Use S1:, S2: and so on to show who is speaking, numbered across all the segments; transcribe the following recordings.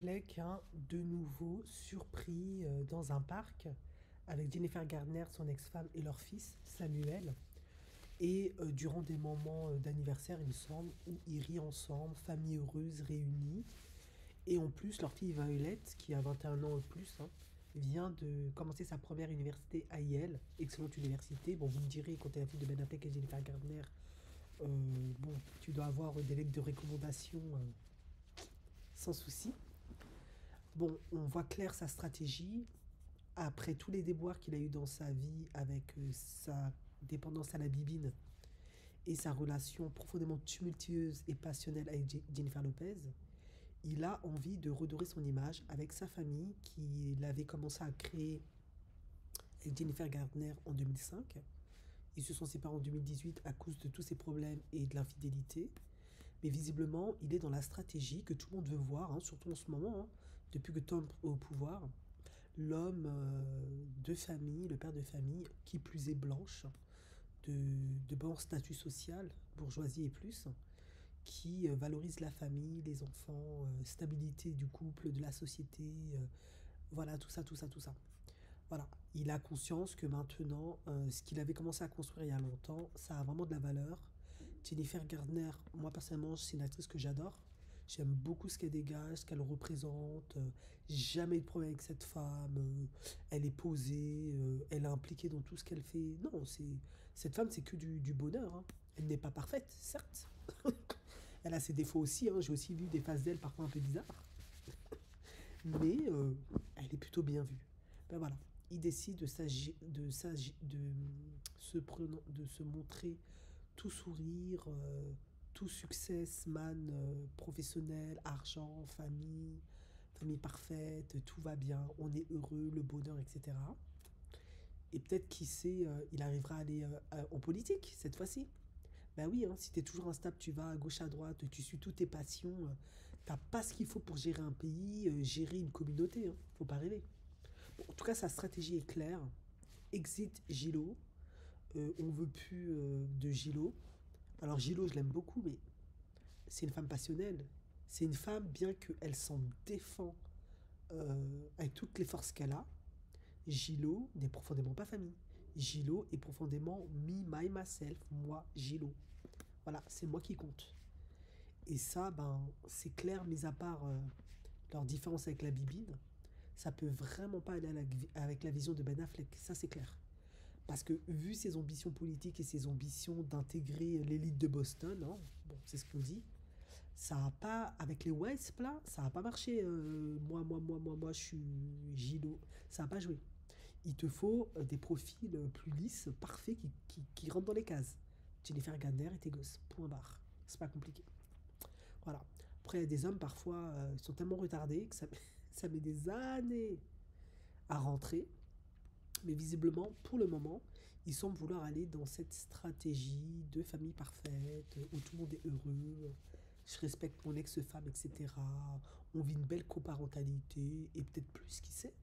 S1: Affleck, hein, de nouveau surpris dans un parc avec Jennifer Garner, son ex-femme, et leur fils Samuel. Et durant des moments d'anniversaire, il me semble, où ils rient ensemble, famille heureuse, réunie. Et en plus, leur fille Violet, qui a 21 ans ou plus, hein, vient de commencer sa première université à Yale. Excellente université. Bon, vous me direz, quand tu es la fille de Ben Affleck et Jennifer Garner, euh, bon, tu dois avoir des lettres de recommandation sans souci. Bon, on voit clair sa stratégie. Après tous les déboires qu'il a eu dans sa vie avec sa dépendance à la bibine et sa relation profondément tumultueuse et passionnelle avec Jennifer Lopez, il a envie de redorer son image avec sa famille qu'il avait commencé à créer avec Jennifer Gardner en 2005. Ils se sont séparés en 2018 à cause de tous ces problèmes et de l'infidélité. Mais visiblement, il est dans la stratégie que tout le monde veut voir, hein, surtout en ce moment, hein, depuis que Tom est au pouvoir. L'homme de famille, le père de famille, qui plus est blanche, de bon statut social, bourgeoisie et plus, qui valorise la famille, les enfants, stabilité du couple, de la société, voilà, tout ça, tout ça, tout ça. Voilà, il a conscience que maintenant, ce qu'il avait commencé à construire il y a longtemps, ça a vraiment de la valeur. Jennifer Gardner, moi personnellement, c'est une actrice que j'adore. J'aime beaucoup ce qu'elle dégage, ce qu'elle représente. Jamais de problème avec cette femme. Elle est posée, elle est impliquée dans tout ce qu'elle fait. Non, cette femme, c'est que du bonheur, hein. Elle n'est pas parfaite, certes. Elle a ses défauts aussi, hein. J'ai aussi vu des phases d'elle parfois un peu bizarres. Mais elle est plutôt bien vue. Ben voilà, il décide de se montrer tout sourire, tout successman professionnel, argent, famille, famille parfaite, tout va bien, on est heureux, le bonheur, etc. Et peut-être, qui sait, il arrivera à aller en politique cette fois-ci. Ben oui, hein, si tu es toujours instable, tu vas à gauche, à droite, tu suis toutes tes passions, t'as pas ce qu'il faut pour gérer un pays, gérer une communauté, hein, faut pas rêver. Bon, en tout cas, sa stratégie est claire. Exit Gilo, on veut plus de Gilo. Alors Gilo, je l'aime beaucoup, mais c'est une femme passionnelle. C'est une femme, bien qu'elle s'en défend avec toutes les forces qu'elle a. Gilo n'est profondément pas famille. Gilo est profondément me, my, myself, moi, Gilo. Voilà, c'est moi qui compte. Et ça, ben, c'est clair, mis à part leur différence avec la bibine, ça peut vraiment pas aller avec la vision de Ben Affleck. Ça, c'est clair. Parce que vu ses ambitions politiques et ses ambitions d'intégrer l'élite de Boston, hein, bon, c'est ce qu'on dit, ça a pas, avec les Wasps là, ça a pas marché. Moi, je suis Gilo. Ça a pas joué. Il te faut des profils plus lisses, parfaits, qui rentrent dans les cases. Jennifer Garner et tes gosses. Point barre. C'est pas compliqué. Voilà. Après, il y a des hommes, parfois, ils sont tellement retardés que ça, ça met des années à rentrer. Mais visiblement, pour le moment, ils semblent vouloir aller dans cette stratégie de famille parfaite, où tout le monde est heureux, je respecte mon ex-femme, etc. On vit une belle coparentalité, et peut-être plus, qui sait.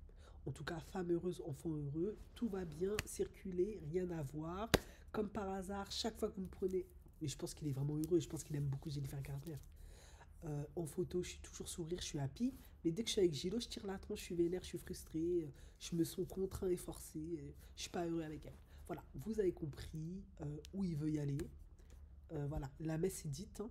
S1: En tout cas, femme heureuse, enfant heureux, tout va bien, circuler, rien à voir. Comme par hasard, chaque fois que vous me prenez... Mais je pense qu'il est vraiment heureux, et je pense qu'il aime beaucoup Jennifer Garner. En photo, je suis toujours sourire, je suis happy. Mais dès que je suis avec Gilo, je tire la tronche, je suis vénère, je suis frustré, je me sens contraint et forcé, je suis pas heureux avec elle. Voilà, vous avez compris où il veut y aller. Voilà, la messe est dite, hein.